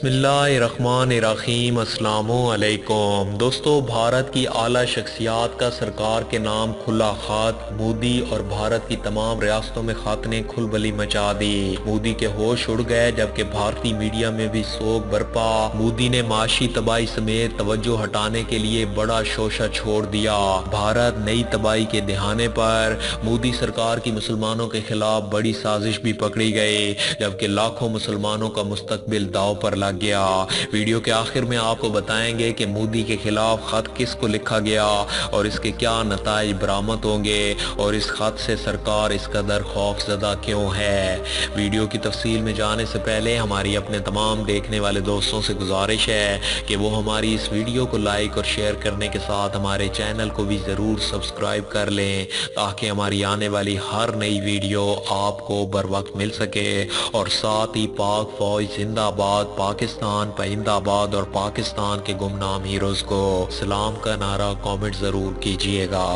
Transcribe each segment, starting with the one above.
बिस्मिल्लाहिर्रहमानिर्रहीम। अस्सलामु अलैकुम दोस्तों, भारत की आला शख्सियात का सरकार के नाम खुला खात। मोदी और भारत की तमाम रियासतों में खात ने खुलबली मचा दी। मोदी के होश उड़ गए जबकि भारतीय मीडिया में भी सोग बरपा। मोदी ने माशी तबाही समेत तवज्जो हटाने के लिए बड़ा शोशा छोड़ दिया। भारत नई तबाही के दहाने पर मोदी सरकार की मुसलमानों के खिलाफ बड़ी साजिश भी पकड़ी गई, जबकि लाखों मुसलमानों का मुस्तकबिल दाव पर लग गया। वीडियो के आखिर में आपको बताएंगे कि मोदी के खिलाफ खत किसको लिखा गया और इसके क्या नताइज बरामद होंगे और इस खत से सरकार इस कदर खौफजदा क्यों है। वीडियो की तफसील में जाने से पहले हमारी अपने तमाम देखने वाले दोस्तों से गुजारिश है कि वो हमारी इस वीडियो को लाइक और शेयर करने के साथ हमारे चैनल को भी ज़रूर सब्सक्राइब कर लें, ताकि हमारी आने वाली हर नई वीडियो आपको बर वक्त मिल सके। और साथ ही पाक फौज जिंदाबाद, पाकिस्तान पाइंदाबाद और पाकिस्तान के गुमनाम हीरोज को सलाम का नारा कमेंट ज़रूर कीजिएगा।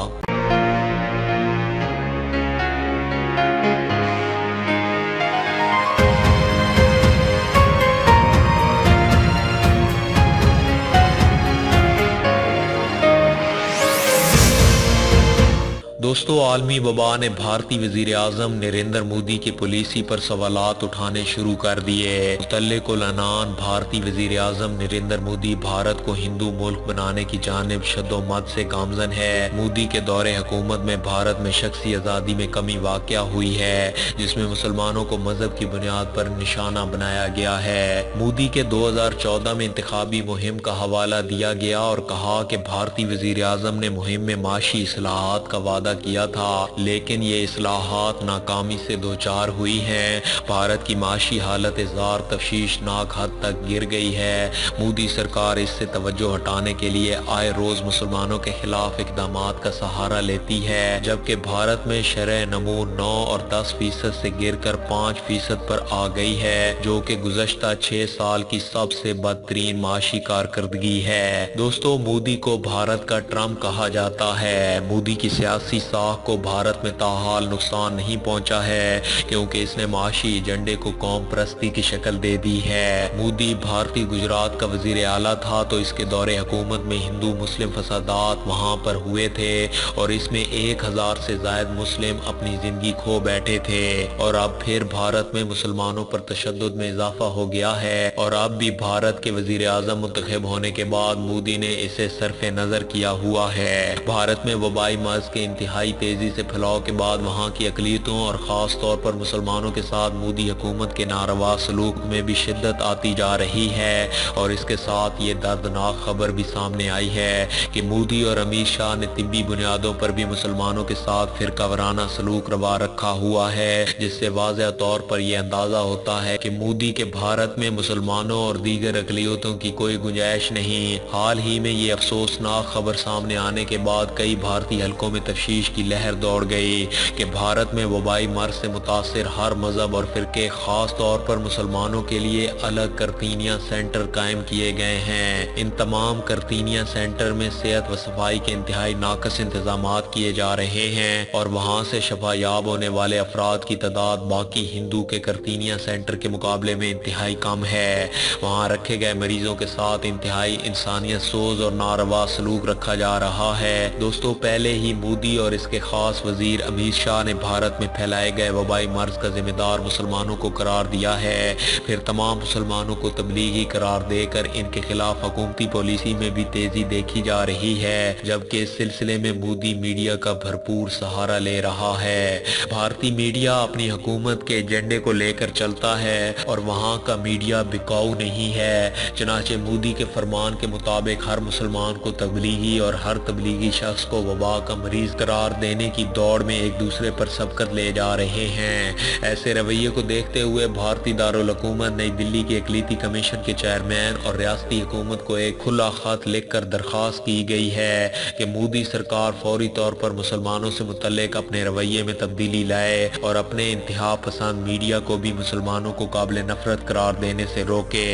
दोस्तों, आलमी वबा ने भारतीय वजीर आजम नरेंद्र मोदी की पॉलिसी पर सवालात उठाने शुरू कर दिए। मुतल्लिकुल अनान भारतीय वजीर आजम नरेंद्र मोदी भारत को हिंदू मुल्क बनाने की जानिब शद्दोमत से गामजन है। मोदी के दौरे हुकूमत में भारत में शख्सी आज़ादी में कमी वाक़या हुई है, जिसमें मुसलमानों को मजहब की बुनियाद पर निशाना बनाया गया है। मोदी के 2014 में इंतखाबी मुहिम का हवाला दिया गया और कहा कि भारतीय वजीर आजम ने मुहिम में माशी इस्लाहात का वादा किया था, लेकिन ये इस्लाहात नाकामी से दो चार हुई हैं। भारत की माशी हालत ज़ार तफशीशनाक हद तक गिर गई है। मोदी सरकार इससे तवज्जो हटाने के लिए आए रोज मुसलमानों के खिलाफ इकदाम का सहारा लेती है, जबकि भारत में शरह नमू 9 और 10% से गिर कर 5% पर आ गई है, जो कि गुज़श्ता 6 साल की सबसे बदतरीन माशी कारकर्दगी है। दोस्तों, मोदी को भारत का ट्रम्प कहा जाता है। मोदी की सियासी साख को भारत में ताहाल नुकसान नहीं पहुंचा है, क्योंकि इसने माशी एजेंडे को कौम परस्ती की शक्ल दे दी है। मोदी भारतीय गुजरात का वजीर आला था, तो इसके दौरे हुकूमत में हिंदू मुस्लिम फसादात वहां पर हुए थे और इसमें 1000 से ज्यादा मुस्लिम अपनी जिंदगी खो बैठे थे। और अब फिर भारत में मुसलमानों पर तशद्दुद में इजाफा हो गया है और अब भी भारत के वजीर आजम मुंतखब होने के बाद मोदी ने इसे सरफे नजर किया हुआ है। भारत में वबाई मर्ज के इंतहाई तेजी से फैलाव के बाद वहाँ की अकलियतों और ख़ास तौर पर मुसलमानों के साथ मोदी हुकूमत के नारवा सलूक में भी शिद्दत आती जा रही है। और इसके साथ ये दर्दनाक खबर भी सामने आई है कि मोदी और अमित शाह ने तिब्बी बुनियादों पर भी मुसलमानों के साथ फिरका वाराना सलूक रवा रखा हुआ है, जिससे वाज़ेह तौर पर यह अंदाज़ा होता है कि मोदी के भारत में मुसलमानों और दीगर अकलियतों की कोई गुंजाइश नहीं। हाल ही में ये अफसोसनाक खबर सामने आने के बाद कई भारतीय हलकों में तशवीश की लहर दौड़ गई कि भारत में वबाई मर्ज से मुतासिर हर मजहब और फिरके, खास तौर पर मुसलमानों के लिए अलग करतीनिया सेंटर कायम किए गए हैं। इन तमाम करतीनिया सेंटर में सेहत व सफाई के इंतहाई नाकस इंतजाम किए जा रहे हैं और वहाँ से शफायाब होने वाले अफराद की तादाद बाकी हिंदू के करतीनिया सेंटर के मुकाबले में इंतहाई कम है। वहाँ रखे गए मरीजों के साथ इंतहाई इंसानियत सोज और नारवा सलूक रखा जा रहा है। दोस्तों, पहले ही मोदी और इसके खास वजीर अमित शाह ने भारत में फैलाए गए वबाई मर्ज का जिम्मेदार मुसलमानों को करार दिया है। फिर तमाम मुसलमानों को तबलीगी करार देकर इनके खिलाफ हुकूमती पॉलिसी में भी तेजी देखी जा रही है, जबकि इस सिलसिले में मोदी मीडिया का भरपूर सहारा ले रहा है। भारतीय मीडिया अपनी हुकूमत के एजेंडे को लेकर चलता है और वहाँ का मीडिया बिकाऊ नहीं है। चनाचे मोदी के फरमान के मुताबिक हर मुसलमान को तबलीगी और हर तबलीगी शख्स को वबा का मरीज करार देने की दौड़ में एक दूसरे पर सबकत ले जा रहे हैं। ऐसे रवैये को देखते हुए भारतीय दारुल हुकूमत नई दिल्ली के अक़लीती कमीशन के चेयरमैन और रियासती हुकूमत को एक खुला खत लिखकर दरख्वास्त की गई है कि मोदी सरकार फौरी तौर पर मुसलमानों से मुतल्लिक अपने रवैये में तब्दीली लाए और अपने इंतहा पसंद मीडिया को भी मुसलमानों को काबिल नफरत करार देने से रोके।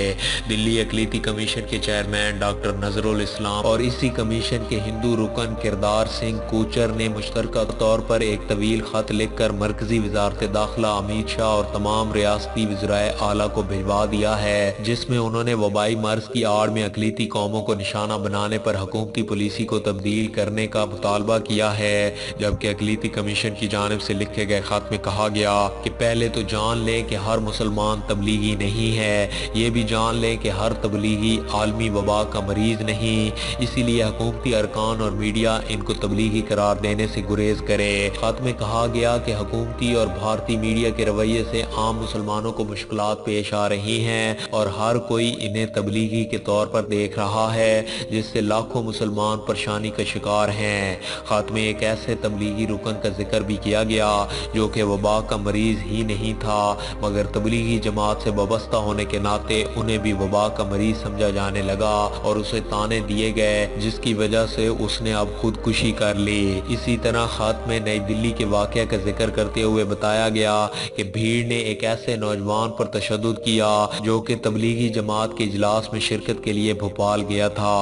दिल्ली अक़लीती कमीशन के चेयरमैन डॉक्टर नजरुल इस्लाम और इसी कमीशन के हिंदू रुकन किरदार सिंह कोचर ने मुश्तरका तौर पर एक तवील खत लिखकर मरकजी वजारत दाखिला अमित शाह और तमाम रियासती वज़राए आला को भिजवा दिया है, जिसमें उन्होंने वबाई मर्ज की आड़ में अकलीती कौमों को निशाना बनाने पर हुकूमती पॉलिसी को तब्दील करने का मुतालबा किया है। जबकि अकलीती कमीशन की जानिब से लिखे गए खत में कहा गया कि पहले तो जान लें कि हर मुसलमान तबलीगी नहीं है, ये भी जान लें कि हर तबलीगी आलमी वबा का मरीज नहीं, इसीलिए हुकूमती अरकान और मीडिया इनको तबलीगी करार देने से गुरेज करे। खत में कहा गया कि हुकूमती और भारतीय मीडिया के रवैये से आम मुसलमानों को मुश्किलात पेश आ रही हैं और हर कोई इन्हें तबलीगी के तौर पर देख रहा है, जिससे लाखों मुसलमान परेशानी का शिकार हैं। खत में एक ऐसे तबलीगी रुकन का जिक्र भी किया गया जो कि वबा का मरीज ही नहीं था, मगर तबलीगी जमात से वाबस्ता होने के नाते उन्हें भी वबा का मरीज समझा जाने लगा और उसे ताने दिए गए, जिसकी वजह से उसने अब खुदकुशी कर ली। इसी तरह खत में नई दिल्ली के वाक़या का जिक्र करते हुए बताया गया कि भीड़ ने एक ऐसे नौजवान पर तशद्दुद किया जो कि तबलीगी जमात के इजलास में शिरकत के लिए भोपाल गया था।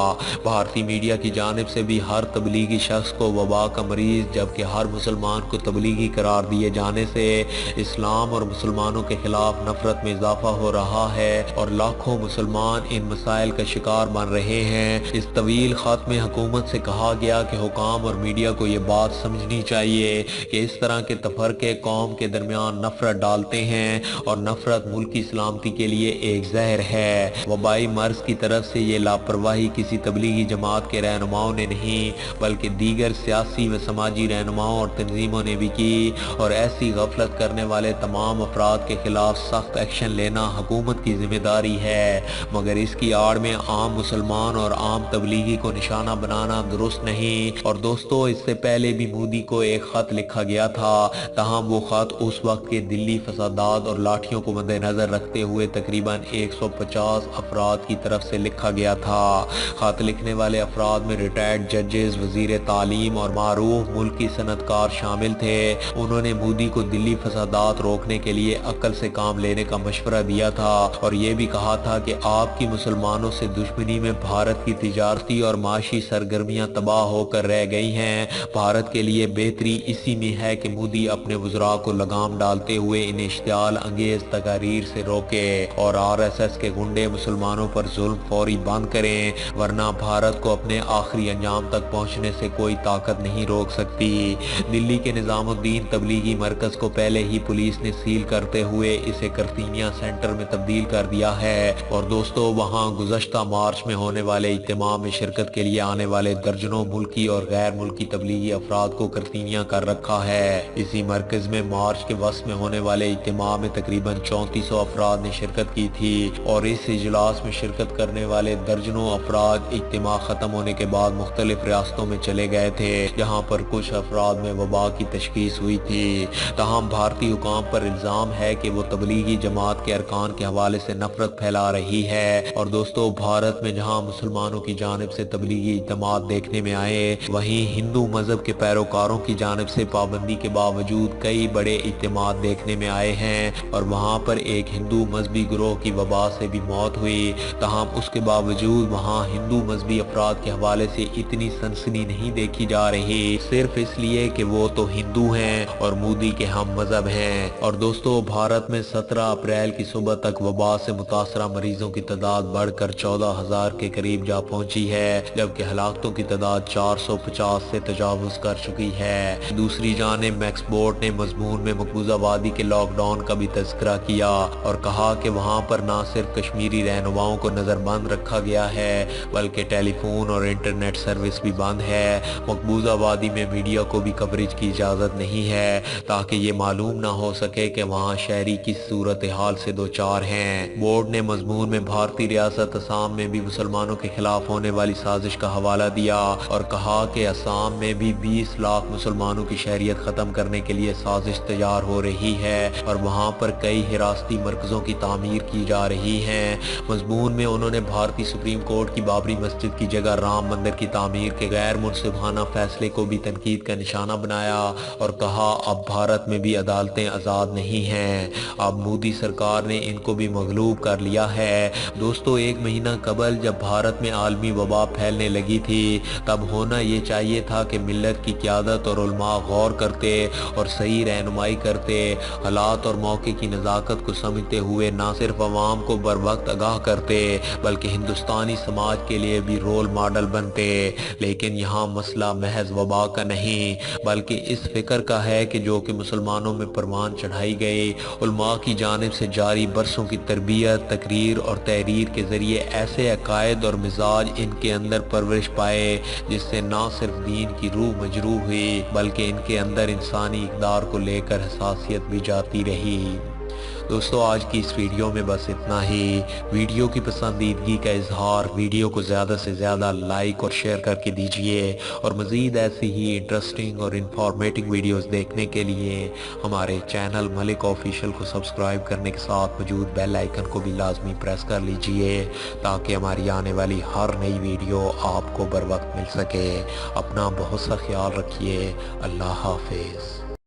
भारतीय मीडिया की जानिब से भी हर तबलीगी शख्स को वबा का मरीज जबकि हर मुसलमान को तबलीगी करार दिए जाने से इस्लाम और मुसलमानों के खिलाफ नफरत में इजाफा हो रहा है और लाखों मुसलमान इन मसाइल का शिकार बन रहे हैं। इस तवील खत में हुकूमत से कहा गया कि हुकाम और मीडिया को ये बात समझनी चाहिए कि इस तरह के तफरके कौम के दरमियान नफरत डालते हैं और नफरत मुल्क की सलामती के लिए एक जहर है। वबाई मर्ज की तरफ से ये लापरवाही किसी तबलीगी जमात के रहनुमाओं ने नहीं बल्कि दीगर सियासी व समाजी रहनुमाओं और तंजीमों ने भी की और ऐसी गफलत करने वाले तमाम अफराद के खिलाफ सख्त एक्शन लेना हुकूमत की जिम्मेदारी है, मगर इसकी आड़ में आम मुसलमान और आम तबलीगी को निशाना बनाना दुरुस्त नहीं। और दोस्तों, इससे पहले भी मोदी को एक खत लिखा गया था, तहम वो खत उस वक्त के दिल्ली फसादात और लाठियों को मद्देनजर रखते हुए तकरीबन 150 अफराद की तरफ से लिखा गया था। खत लिखने वाले अफराद में रिटायर्ड जजेस, वजीर तालीम और मारूफ मुल्क की सनतकार शामिल थे। उन्होंने मोदी को दिल्ली फसादात रोकने के लिए अक्ल से काम लेने का मशवरा दिया था और ये भी कहा था कि आपकी मुसलमानों से दुश्मनी में भारत की तिजारती और माशी सरगर्मियां तबाह होकर रह गई हैं। भारत के लिए बेहतरी इसी में है कि मोदी अपने वज़रा को लगाम डालते हुए इन इश्तियाल अंगेज तकारीर से रोके और RSS के गुंडे मुसलमानों पर जुल्म फौरी बंद करें, वरना भारत को अपने आखिरी अंजाम तक पहुंचने से कोई ताकत नहीं रोक सकती। दिल्ली के निजामुद्दीन तबलीगी मरकज को पहले ही पुलिस ने सील करते हुए इसे करतीनिया सेंटर में तब्दील कर दिया है और दोस्तों, वहां गुज़श्ता मार्च में होने वाले इज्तिमा में शिरकत के लिए आने वाले दर्जनों मुल्की और गैर मुल्की तबलीगी अफराद को करतीनिया कर रखा है। इसी मरकज में मार्च के वस्त में होने वाले इज्तिमा में तकरीबन 3400 अफराद ने शिरकत की थी और इस इजलास में शिरकत करने वाले दर्जनों अफराद इज्तिमा खत्म होने के बाद मुख्तलिफ रियासतों में चले गए थे, जहाँ पर कुछ अफराद में वबा की तशखीस हुई थी। तहम भारतीय हुकाम पर इल्ज़ाम है कि वो तबलीगी जमात के अरकान के हवाले से नफरत फैला रही है। और दोस्तों, भारत में जहाँ मुसलमानों की जानिब से तबलीगी इज्तिमा देखने में आए, वहीं हिंदू मजहब के पैरोकारों की जानिब से पाबंदी के बावजूद कई बड़े इज्तिमा देखने में आए हैं और वहाँ पर एक हिंदू मजहबी गिरोह की वबा से भी मौत हुई। तहम उसके बावजूद वहाँ हिंदू मजहबी अफराद के हवाले से इतनी सनसनी नहीं देखी जा रही, सिर्फ इसलिए कि वो तो हिंदू हैं और मोदी के हम मजहब हैं। और दोस्तों, भारत में 17 अप्रैल की सुबह तक वबा से मुतासरा मरीजों की तादाद बढ़कर 14,000 के करीब जा पहुंची है, जबकि हलाकतों की तादाद 450 से तजावुज कर चुकी है। दूसरी जानिब मैक्सबोर्ड ने मजमून में मकबूजा वादी के लॉकडाउन का भी तज़किरा किया और कहा कि वहाँ पर न सिर्फ कश्मीरी रहनुमाओं को नज़रबंद रखा गया है बल्कि टेलीफोन और इंटरनेट सर्विस भी बंद है। मकबूजा वादी में मीडिया को भी कवरेज की इजाज़त नहीं है ताकि ये मालूम ना हो सके कि वहाँ शहरी किस सूरत हाल से दो चार हैं। बोर्ड ने मजमून में भारतीय रियासत असम में भी मुसलमानों के खिलाफ होने वाली साजिश का हवाला दिया और कहा कि असम में भी 20 लाख मुसलमानों की शहरियत ख़त्म करने के लिए साजिश तैयार हो रही है और वहाँ पर कई हिरासती मरकज़ों की तामीर की जा रही है। मजमून में उन्होंने भारतीय सुप्रीम कोर्ट की बाबरी मस्जिद की जगह राम मंदिर की तामीर के गैर मुनसिफाना फैसले को भी तनकीद का निशाना बनाया और कहा अब भारत में भी अदालतें आज़ाद नहीं हैं, अब मोदी सरकार ने इनको भी मगलूब कर लिया है। दोस्तों, एक महीना कबल जब भारत में आलमी वबा फैलने लगी थी तब होना ये चाहिए था कि मिल्लत की क़यादत और उलमा गौर करते और सही रहनुमाई करते, हालात और मौके की नज़ाकत को समझते हुए ना सिर्फ अवाम को बर वक्त आगाह करते बल्कि हिंदुस्तानी समाज के लिए भी रोल मॉडल बनते। लेकिन यहाँ मसला महज वबा का नहीं बल्कि इस फिक्र का है कि जो कि मुसलमानों में परवान चढ़ाई गई उलमा की जानिब से जारी बरसों की तरबियत, तकरीर और तहरीर के ज़रिए ऐसे अकायद और मिजाज इनके अंदर परवरिश पाए जिससे ना सिर्फ दीन की रूह मजरूह हुई बल्कि इनके अंदर इंसानी इक़दार को लेकर हसासियत भी जाती रही। दोस्तों, आज की इस वीडियो में बस इतना ही। वीडियो की पसंदीदगी का इजहार, वीडियो को ज़्यादा से ज़्यादा लाइक और शेयर करके दीजिए और मज़ीद ऐसी ही इंटरेस्टिंग और इंफॉर्मेटिव वीडियोस देखने के लिए हमारे चैनल मलिक ऑफिशियल को सब्सक्राइब करने के साथ मौजूद बेल आइकन को भी लाजमी प्रेस कर लीजिए ताकि हमारी आने वाली हर नई वीडियो आपको बर वक्त मिल सके। अपना बहुत सा ख्याल रखिए। अल्लाह हाफिज़।